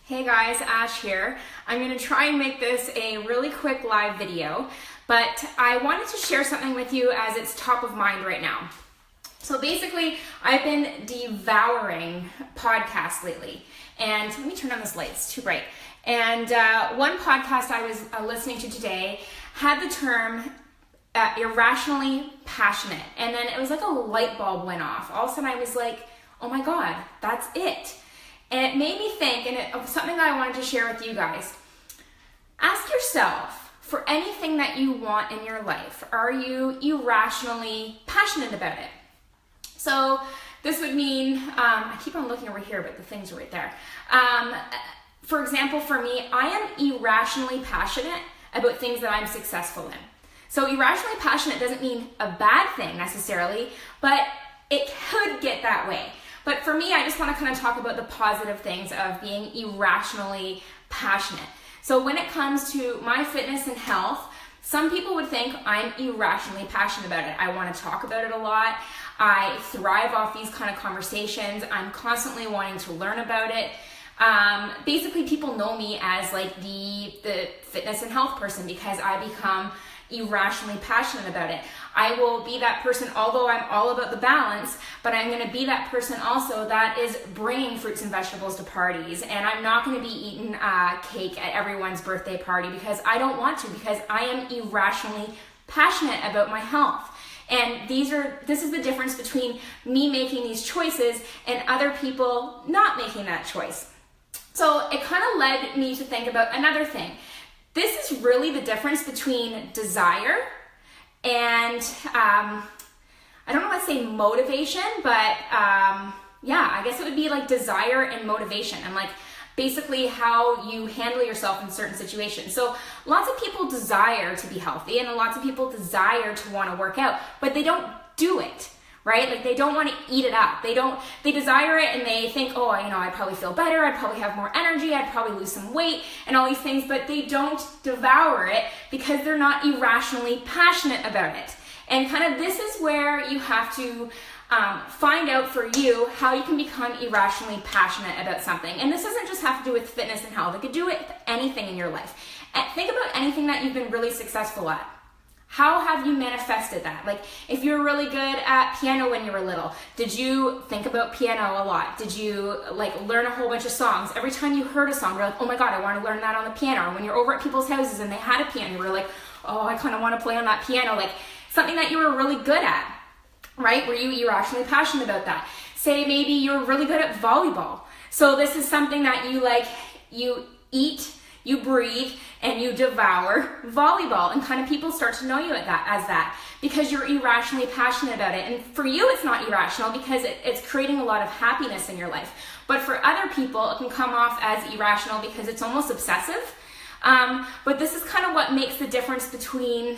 Hey guys, Ash here. I'm going to try and make this a really quick live video, but I wanted to share something with you as it's top of mind right now. So basically, I've been devouring podcasts lately, and let me turn on this light, it's too bright. And one podcast I was listening to today had the term irrationally passionate, and then it was like a light bulb went off. All of a sudden I was like, oh my god, that's it. And it made me think, and it was something that I wanted to share with you guys. Ask yourself, for anything that you want in your life, are you irrationally passionate about it? So this would mean, I keep on looking over here, but the things are right there. For example, for me, I am irrationally passionate about things that I'm successful in. So irrationally passionate doesn't mean a bad thing necessarily, but it could get that way. But for me, I just want to kind of talk about the positive things of being irrationally passionate. So when it comes to my fitness and health, some people would think I'm irrationally passionate about it. I want to talk about it a lot. I thrive off these kind of conversations. I'm constantly wanting to learn about it. Basically, people know me as like the fitness and health person because I become irrationally passionate about it. I will be that person, although I'm all about the balance, but I'm going to be that person also that is bringing fruits and vegetables to parties, and I'm not going to be eating cake at everyone's birthday party because I don't want to, because I am irrationally passionate about my health. And this is the difference between me making these choices and other people not making that choice. So it kind of led me to think about another thing. This is really the difference between desire and, I don't want to say motivation, but yeah, I guess it would be like desire and motivation, and like basically how you handle yourself in certain situations. So lots of people desire to be healthy, and lots of people desire to want to work out, but they don't do it. Right? Like they don't want to eat it up. They desire it and they think, oh, I'd probably feel better. I'd probably have more energy. I'd probably lose some weight and all these things, but they don't devour it because they're not irrationally passionate about it. And kind of this is where you have to find out for you how you can become irrationally passionate about something. And this doesn't just have to do with fitness and health. It could do it with anything in your life. And think about anything that you've been really successful at. How have you manifested that? Like, if you were really good at piano when you were little, did you think about piano a lot? Did you learn a whole bunch of songs? Every time you heard a song, you're like, oh my god, I want to learn that on the piano. Or when you're over at people's houses and they had a piano, you were like, oh, I kind of want to play on that piano. Like something that you were really good at, right? Were you irrationally passionate about that? Say maybe you're really good at volleyball. So this is something that you eat, you breathe, and you devour volleyball, and kind of people start to know you as that because you're irrationally passionate about it. And for you, it's not irrational because it's creating a lot of happiness in your life. But for other people, it can come off as irrational because it's almost obsessive. But this is kind of what makes the difference between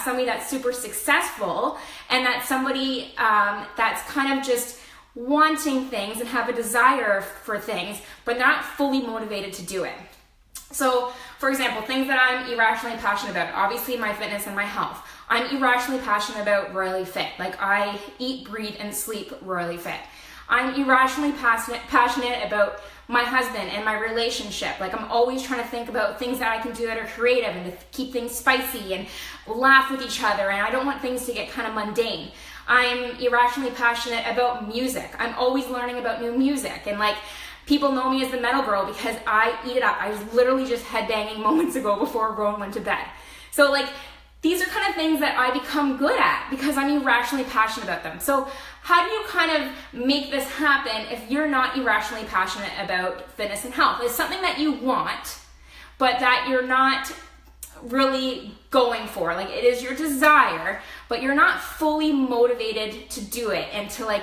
somebody that's super successful and that somebody that's kind of just wanting things and have a desire for things, but not fully motivated to do it. So, for example, things that I'm irrationally passionate about, obviously my fitness and my health. I'm irrationally passionate about royally fit. Like I eat, breathe, and sleep royally fit. I'm irrationally passionate about my husband and my relationship. Like I'm always trying to think about things that I can do that are creative and to keep things spicy and laugh with each other, and I don't want things to get kind of mundane. I'm irrationally passionate about music. I'm always learning about new music, and people know me as the metal girl because I eat it up. I was literally just headbanging moments ago before Rowan went to bed. So these are kind of things that I become good at because I'm irrationally passionate about them. So how do you kind of make this happen if you're not irrationally passionate about fitness and health? It's something that you want, but that you're not really going for. It is your desire, but you're not fully motivated to do it and to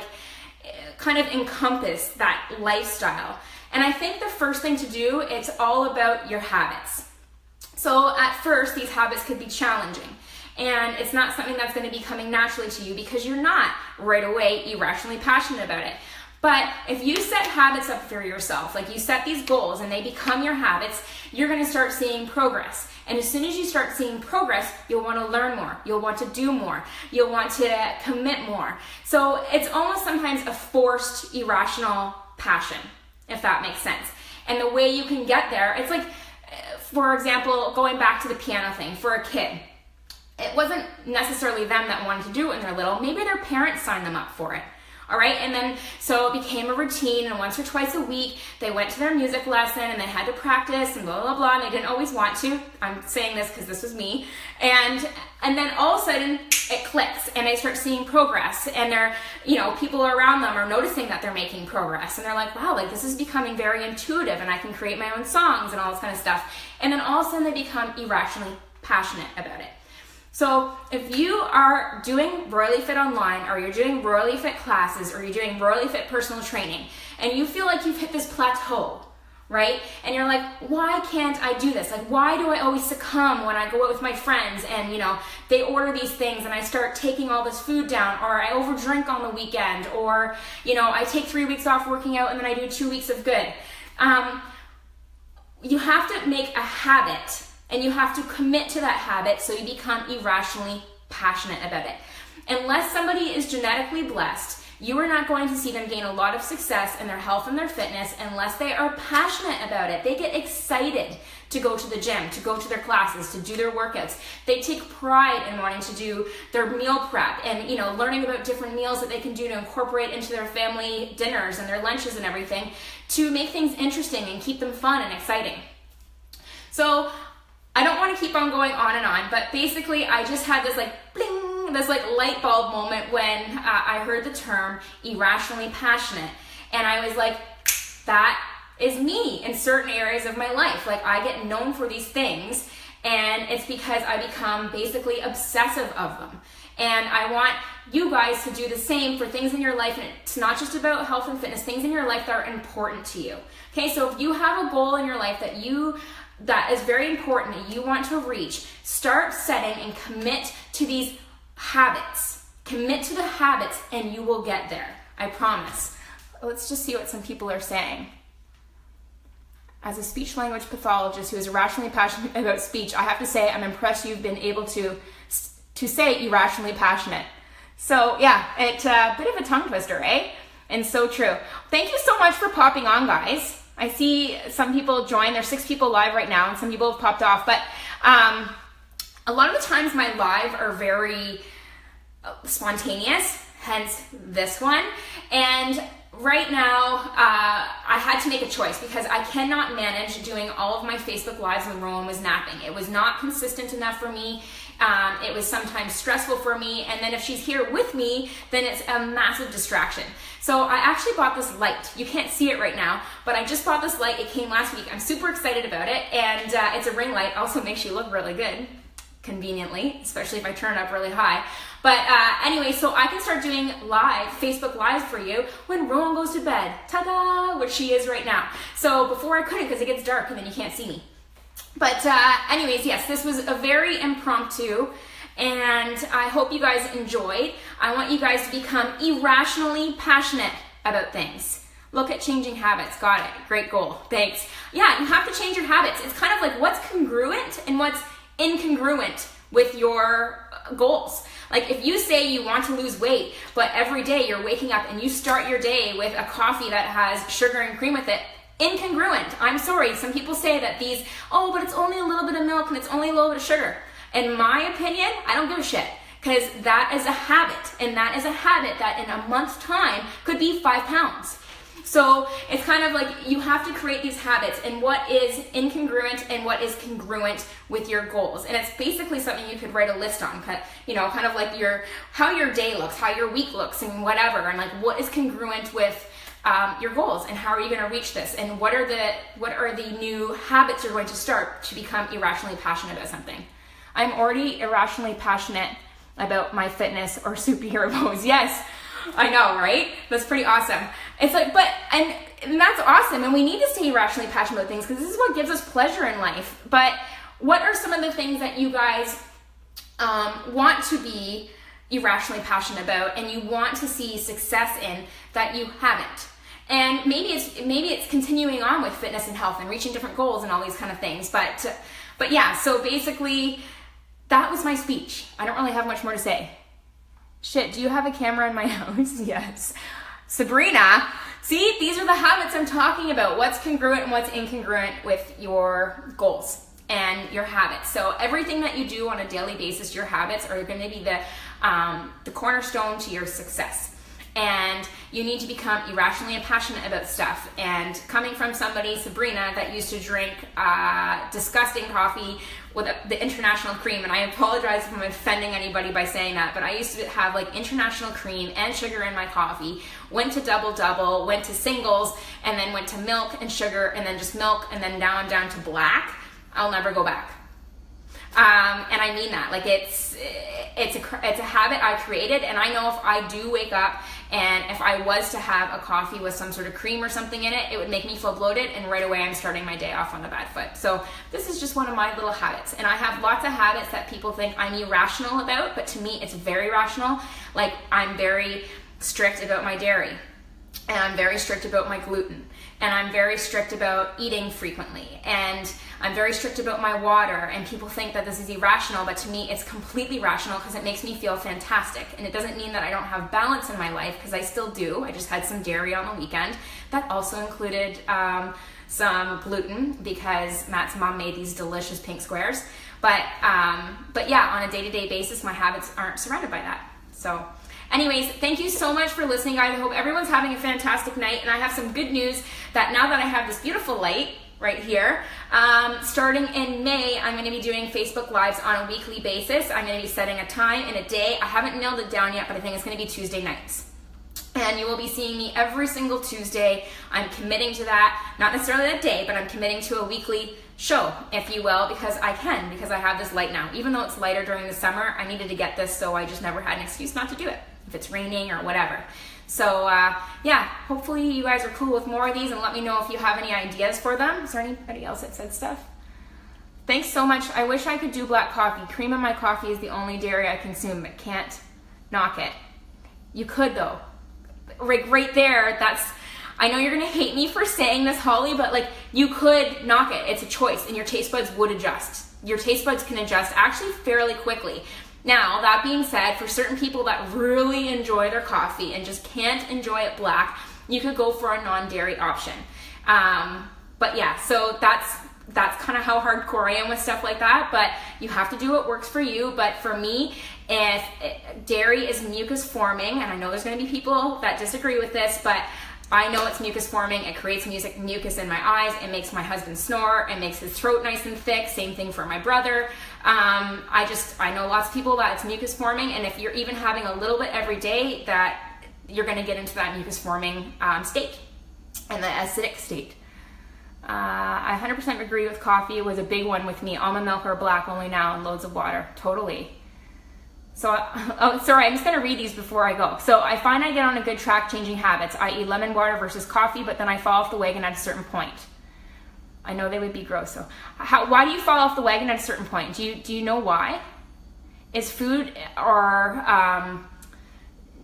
kind of encompass that lifestyle. And I think the first thing to do, it's all about your habits. So at first, these habits could be challenging, and it's not something that's going to be coming naturally to you because you're not right away irrationally passionate about it. But if you set habits up for yourself, you set these goals and they become your habits, you're going to start seeing progress. And as soon as you start seeing progress, you'll want to learn more. You'll want to do more. You'll want to commit more. So it's almost sometimes a forced irrational passion, if that makes sense. And the way you can get there, it's like, for example, going back to the piano thing, for a kid, it wasn't necessarily them that wanted to do it when they're little. Maybe their parents signed them up for it. All right, and then so it became a routine, and once or twice a week they went to their music lesson and they had to practice and blah blah blah, and they didn't always want to. I'm saying this because this was me. And then all of a sudden it clicks and they start seeing progress, and they're, you know, people around them are noticing that they're making progress, and they're like, wow, like this is becoming very intuitive and I can create my own songs and all this kind of stuff. And then all of a sudden they become irrationally passionate about it. So if you are doing Royally Fit online, or you're doing Royally Fit classes, or you're doing Royally Fit personal training, and you feel like you've hit this plateau, right? And you're like, why can't I do this? Like, why do I always succumb when I go out with my friends and, you know, they order these things and I start taking all this food down, or I overdrink on the weekend, or, you know, I take 3 weeks off working out and then I do 2 weeks of good. You have to make a habit, and you have to commit to that habit so you become irrationally passionate about it. Unless somebody is genetically blessed, you are not going to see them gain a lot of success in their health and their fitness unless they are passionate about it. They get excited to go to the gym, to go to their classes, to do their workouts. They take pride in wanting to do their meal prep and, you know, learning about different meals that they can do to incorporate into their family dinners and their lunches and everything to make things interesting and keep them fun and exciting. So I don't want to keep on going on and on, but basically I just had this like bling, this like light bulb moment when I heard the term irrationally passionate, and I was like, that is me in certain areas of my life. Like, I get known for these things, and it's because I become basically obsessive of them. And I want you guys to do the same for things in your life, and it's not just about health and fitness, things in your life that are important to you. Okay, so if you have a goal in your life that is very important, that you want to reach, start setting and commit to these habits. Commit to the habits and you will get there. I promise. Let's just see what some people are saying. As a speech language pathologist who is irrationally passionate about speech, I have to say I'm impressed you've been able to say irrationally passionate. So yeah, it's a bit of a tongue twister, eh? And so true. Thank you so much for popping on, guys. I see some people join. There's 6 people live right now, and some people have popped off. But a lot of the times my live are very spontaneous, hence this one. And right now, I had to make a choice because I cannot manage doing all of my Facebook Lives when Rowan was napping. It was not consistent enough for me. It was sometimes stressful for me, and then if she's here with me, then it's a massive distraction. So I actually bought this light. You can't see it right now, but I just bought this light. It came last week. I'm super excited about it, and it's a ring light. Also makes you look really good, conveniently, especially if I turn it up really high. But anyway, so I can start doing live, Facebook Lives for you when Rowan goes to bed. Ta-da! Which she is right now. So before I couldn't because it gets dark and then you can't see me. But anyways, yes, this was a very impromptu, and I hope you guys enjoyed. I want you guys to become irrationally passionate about things. Look at changing habits. Got it. Great goal. Thanks. Yeah, you have to change your habits. It's kind of like what's congruent and what's incongruent with your goals. Like if you say you want to lose weight, but every day you're waking up and you start your day with a coffee that has sugar and cream with it, incongruent. I'm sorry. Some people say that these, oh, but it's only a little bit of milk and it's only a little bit of sugar. In my opinion, I don't give a shit, because that is a habit, and that is a habit that in a month's time could be 5 pounds. So it's kind of like you have to create these habits and what is incongruent and what is congruent with your goals. And it's basically something you could write a list on, you know, kind of like how your day looks, how your week looks, and whatever, and like what is congruent with your goals, and how are you going to reach this, and what are the new habits you're going to start to become irrationally passionate about something. I'm already irrationally passionate about my fitness or superhero pose. Yes, I know, right? That's pretty awesome. It's like, and that's awesome, and we need to stay irrationally passionate about things because this is what gives us pleasure in life. But what are some of the things that you guys want to be irrationally passionate about and you want to see success in that you haven't? And maybe it's continuing on with fitness and health and reaching different goals and all these kind of things. But yeah, so basically that was my speech. I don't really have much more to say. Shit, do you have a camera in my house? Yes. Sabrina, See, these are the habits I'm talking about. What's congruent and what's incongruent with your goals and your habits. So everything that you do on a daily basis, your habits are going to be the cornerstone to your success. And you need to become irrationally passionate about stuff. And coming from somebody, Sabrina, that used to drink disgusting coffee with the international cream, and I apologize if I'm offending anybody by saying that, but I used to have like international cream and sugar in my coffee, went to double, went to singles, and then went to milk and sugar, and then just milk, and then now I'm down to black. I'll never go back. And I mean that, like it's a habit I created, and I know if I do wake up and if I was to have a coffee with some sort of cream or something in it, it would make me feel bloated, and right away I'm starting my day off on a bad foot. So this is just one of my little habits, and I have lots of habits that people think I'm irrational about, but to me it's very rational. Like I'm very strict about my dairy, and I'm very strict about my gluten, and I'm very strict about eating frequently, and I'm very strict about my water, and people think that this is irrational, but to me it's completely rational because it makes me feel fantastic. And it doesn't mean that I don't have balance in my life, because I still do. I just had some dairy on the weekend. That also included some gluten, because Matt's mom made these delicious pink squares. But yeah, on a day-to-day basis, my habits aren't surrounded by that. So anyways, thank you so much for listening, guys. I hope everyone's having a fantastic night, and I have some good news that now that I have this beautiful light right here, starting in May, I'm going to be doing Facebook Lives on a weekly basis. I'm going to be setting a time and a day. I haven't nailed it down yet, but I think it's going to be Tuesday nights. And you will be seeing me every single Tuesday. I'm committing to that, not necessarily that day, but I'm committing to a weekly show, if you will, because I have this light now. Even though it's lighter during the summer, I needed to get this, so I just never had an excuse not to do it, if it's raining or whatever. So yeah, hopefully you guys are cool with more of these, and let me know if you have any ideas for them. Is there anybody else that said stuff? Thanks so much. I wish I could do black coffee. Cream in my coffee is the only dairy I consume, but can't knock it. You could though. Right there, I know you're gonna hate me for saying this, Holly, but like you could knock it. It's a choice, and your taste buds would adjust. Your taste buds can adjust actually fairly quickly. Now, that being said, for certain people that really enjoy their coffee and just can't enjoy it black, you could go for a non-dairy option. But yeah, so that's kind of how hardcore I am with stuff like that, but you have to do what works for you. But for me, if dairy is mucus forming, and I know there's going to be people that disagree with this, but I know it's mucus forming. It creates mucus in my eyes. It makes my husband snore. It makes his throat nice and thick. Same thing for my brother. I know lots of people that it's mucus forming, and if you're even having a little bit every day, that you're going to get into that mucus forming state and the acidic state. I 100% agree with coffee. It was a big one with me. Almond milk or black only now, and loads of water. Totally. So, oh, sorry, I'm just going to read these before I go. So I find I get on a good track changing habits, i.e. lemon water versus coffee, but then I fall off the wagon at a certain point. I know they would be gross. So why do you fall off the wagon at a certain point? Do you know why? Is food or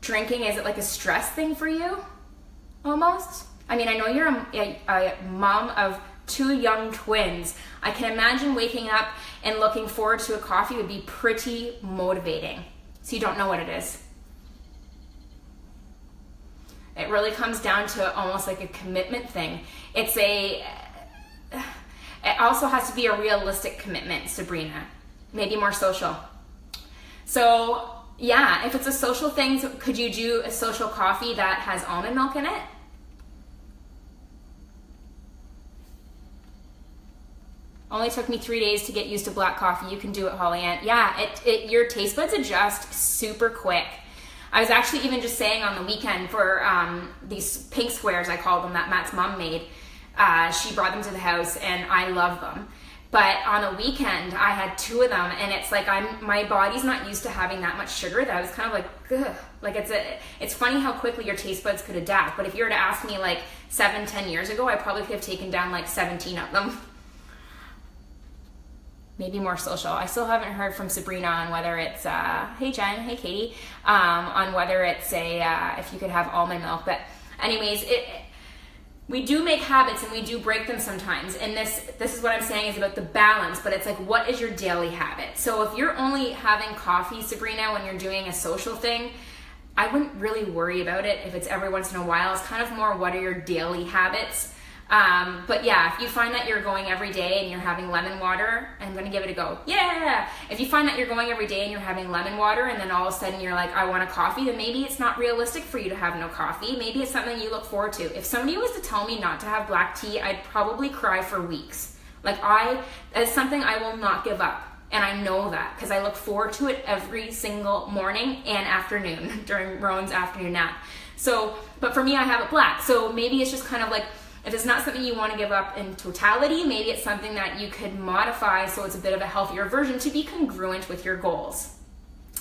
drinking, is it like a stress thing for you almost? I mean, I know you're a mom of 2 young twins. I can imagine waking up and looking forward to a coffee would be pretty motivating. So you don't know what it is. It really comes down to almost like a commitment thing. It also has to be a realistic commitment, Sabrina. Maybe more social. So yeah, if it's a social thing, could you do a social coffee that has almond milk in it? Only took me 3 days to get used to black coffee. You can do it, Holly Ann. Yeah, your taste buds adjust super quick. I was actually even just saying on the weekend for these pink squares, I call them, that Matt's mom made. She brought them to the house, and I love them. But on a weekend, I had 2 of them, and it's like my body's not used to having that much sugar that I was kind of like, ugh. Like it's funny how quickly your taste buds could adapt. But if you were to ask me like 7-10 years ago, I probably could have taken down like 17 of them. Maybe more social. I still haven't heard from Sabrina on whether it's, hey Jen, hey Katie, on whether it's if you could have almond milk. But anyways, we do make habits and we do break them sometimes. And this is what I'm saying is about the balance, but it's like, what is your daily habit? So if you're only having coffee, Sabrina, when you're doing a social thing, I wouldn't really worry about it if it's every once in a while. It's kind of more, what are your daily habits? But yeah, if you find that you're going every day and you're having lemon water, I'm gonna give it a go. Yeah! If you find that you're going every day and you're having lemon water and then all of a sudden you're like, I want a coffee, then maybe it's not realistic for you to have no coffee. Maybe it's something you look forward to. If somebody was to tell me not to have black tea, I'd probably cry for weeks. Like it's something I will not give up. And I know that because I look forward to it every single morning and afternoon during Rowan's afternoon nap. So, but for me, I have it black. So maybe it's just kind of like, if it's not something you want to give up in totality, maybe it's something that you could modify so it's a bit of a healthier version to be congruent with your goals.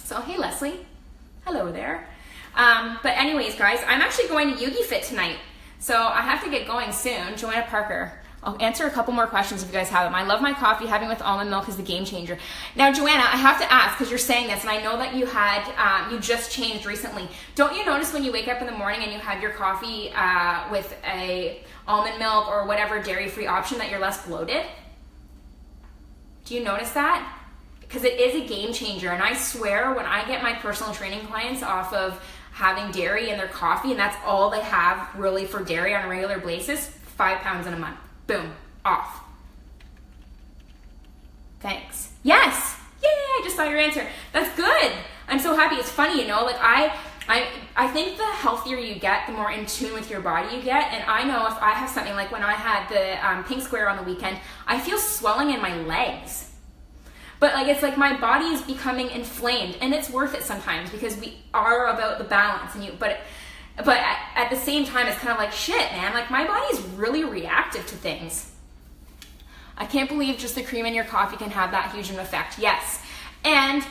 So, hey Leslie, hello there. But anyways, guys, I'm actually going to Yogi Fit tonight. So I have to get going soon. Joanna Parker. I'll answer a couple more questions if you guys have them. I love my coffee. Having with almond milk is the game changer. Now, Joanna, I have to ask, because you're saying this, and I know that you just changed recently. Don't you notice when you wake up in the morning and you have your coffee with a almond milk or whatever dairy-free option that you're less bloated? Do you notice that? Because it is a game changer, and I swear when I get my personal training clients off of having dairy in their coffee, and that's all they have really for dairy on a regular basis, 5 pounds in a month. Boom, off. Thanks. Yes. Yay, I just saw your answer. That's good. I'm so happy. It's funny, you know, like I think the healthier you get, the more in tune with your body you get. And I know if I have something like when I had the pink square on the weekend, I feel swelling in my legs. But like, it's like my body is becoming inflamed, and it's worth it sometimes because we are about the balance. But at the same time, it's kind of like, shit, man, like my body is really reactive to things. I can't believe just the cream in your coffee can have that huge an effect. Yes. And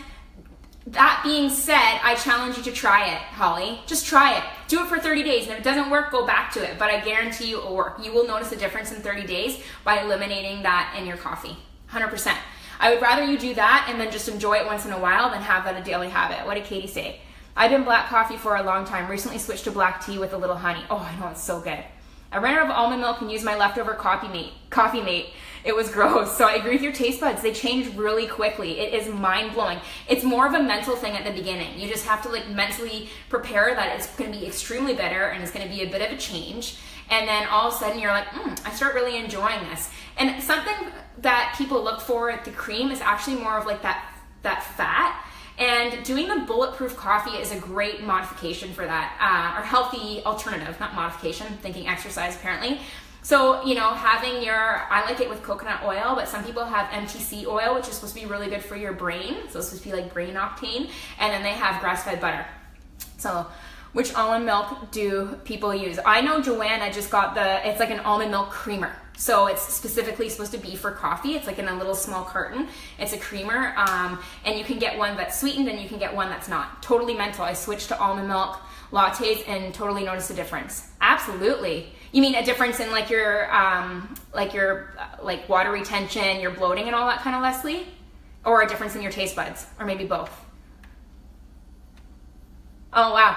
that being said, I challenge you to try it, Holly. Just try it. Do it for 30 days. And if it doesn't work, go back to it. But I guarantee you it will work. You will notice a difference in 30 days by eliminating that in your coffee. 100%. I would rather you do that and then just enjoy it once in a while than have that a daily habit. What did Katie say? I've been black coffee for a long time. Recently switched to black tea with a little honey. Oh, I know, it's so good. I ran out of almond milk and used my leftover coffee mate. It was gross. So I agree with your taste buds. They change really quickly. It is mind-blowing. It's more of a mental thing at the beginning. You just have to like mentally prepare that it's going to be extremely bitter and it's going to be a bit of a change. And then all of a sudden you're like, I start really enjoying this. And something that people look for at the cream is actually more of like that fat. And doing the bulletproof coffee is a great modification for that, or healthy alternative, not modification, thinking exercise apparently. So, you know, having I like it with coconut oil, but some people have MTC oil, which is supposed to be really good for your brain. So it's supposed to be like brain octane. And then they have grass-fed butter. So which almond milk do people use? I know Joanna just got it's like an almond milk creamer. So it's specifically supposed to be for coffee. It's like in a little small carton. It's a creamer, and you can get one that's sweetened and you can get one that's not. Totally mental. I switched to almond milk lattes and totally noticed a difference. Absolutely. You mean a difference in like your water retention, your bloating and all that kind of, Leslie? Or a difference in your taste buds? Or maybe both? Oh, wow.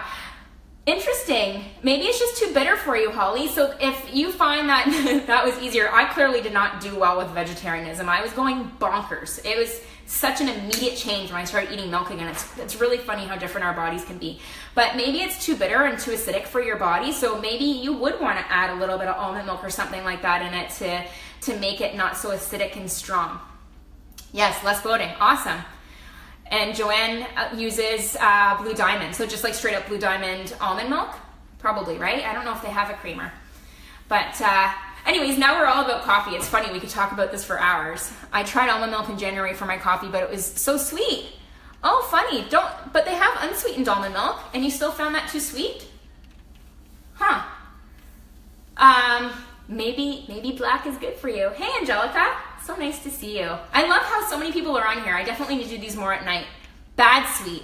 Interesting. Maybe it's just too bitter for you, Holly. So if you find that that was easier, I clearly did not do well with vegetarianism. I was going bonkers. It was such an immediate change when I started eating milk again. It's really funny how different our bodies can be. But maybe it's too bitter and too acidic for your body. So maybe you would want to add a little bit of almond milk or something like that in it to make it not so acidic and strong. Yes, less bloating. Awesome. And Joanne uses Blue Diamond. So just like straight up Blue Diamond almond milk? Probably, right? I don't know if they have a creamer. But anyways, now we're all about coffee. It's funny, we could talk about this for hours. I tried almond milk in January for my coffee, but it was so sweet. Oh, funny. But they have unsweetened almond milk, and you still found that too sweet? Huh. Maybe black is good for you. Hey, Angelica. So nice to see you. I love how so many people are on here. I definitely need to do these more at night. Bad sweet.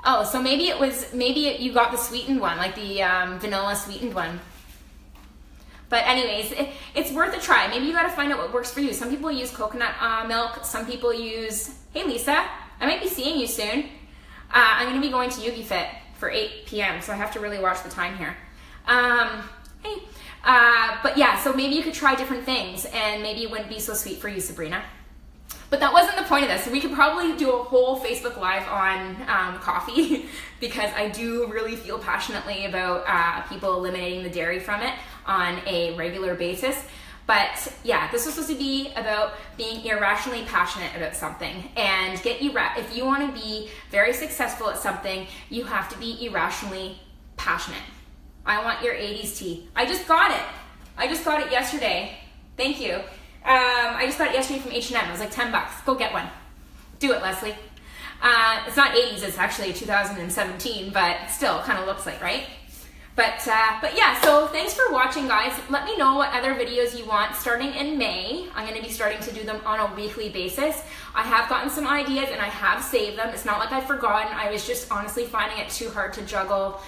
Oh, so maybe you got the sweetened one, like the vanilla sweetened one. But anyways, it's worth a try. Maybe you got to find out what works for you. Some people use coconut milk. Some people use, hey Lisa, I might be seeing you soon. I'm going to be going to Yogi Fit for 8 p.m. So I have to really watch the time here. Hey. But yeah, so maybe you could try different things and maybe it wouldn't be so sweet for you, Sabrina. But that wasn't the point of this. We could probably do a whole Facebook Live on coffee because I do really feel passionately about people eliminating the dairy from it on a regular basis. But yeah, this was supposed to be about being irrationally passionate about something. And if you want to be very successful at something, you have to be irrationally passionate. I want your 80s tea. I just got it. I just got it yesterday. Thank you. I just got it yesterday from H&M. It was like 10 bucks. Go get one. Do it, Leslie. It's not 80s, it's actually 2017, but still kind of looks like, right? But yeah, so thanks for watching, guys. Let me know what other videos you want starting in May. I'm going to be starting to do them on a weekly basis. I have gotten some ideas and I have saved them. It's not like I've forgotten. I was just honestly finding it too hard to juggle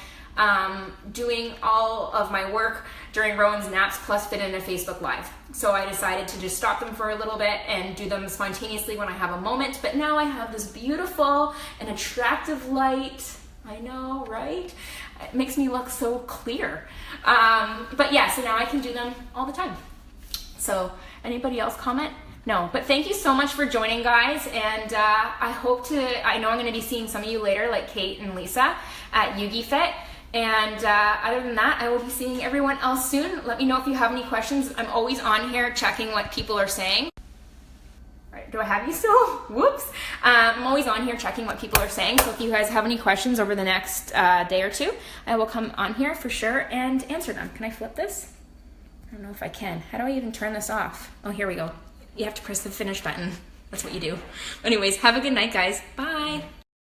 doing all of my work during Rowan's naps plus fit in a Facebook Live. So I decided to just stop them for a little bit and do them spontaneously when I have a moment. But now I have this beautiful and attractive light. I know, right? It makes me look so clear. But yeah, so now I can do them all the time. So anybody else comment? No, but thank you so much for joining, guys. And I know I'm gonna be seeing some of you later, like Kate and Lisa at YugiFit. And other than that, I will be seeing everyone else soon. Let me know if you have any questions. I'm always on here checking what people are saying. Right, do I have you still? Whoops. I'm always on here checking what people are saying. So if you guys have any questions over the next day or two, I will come on here for sure and answer them. Can I flip this? I don't know if I can. How do I even turn this off? Oh, here we go. You have to press the finish button. That's what you do. Anyways, have a good night, guys. Bye.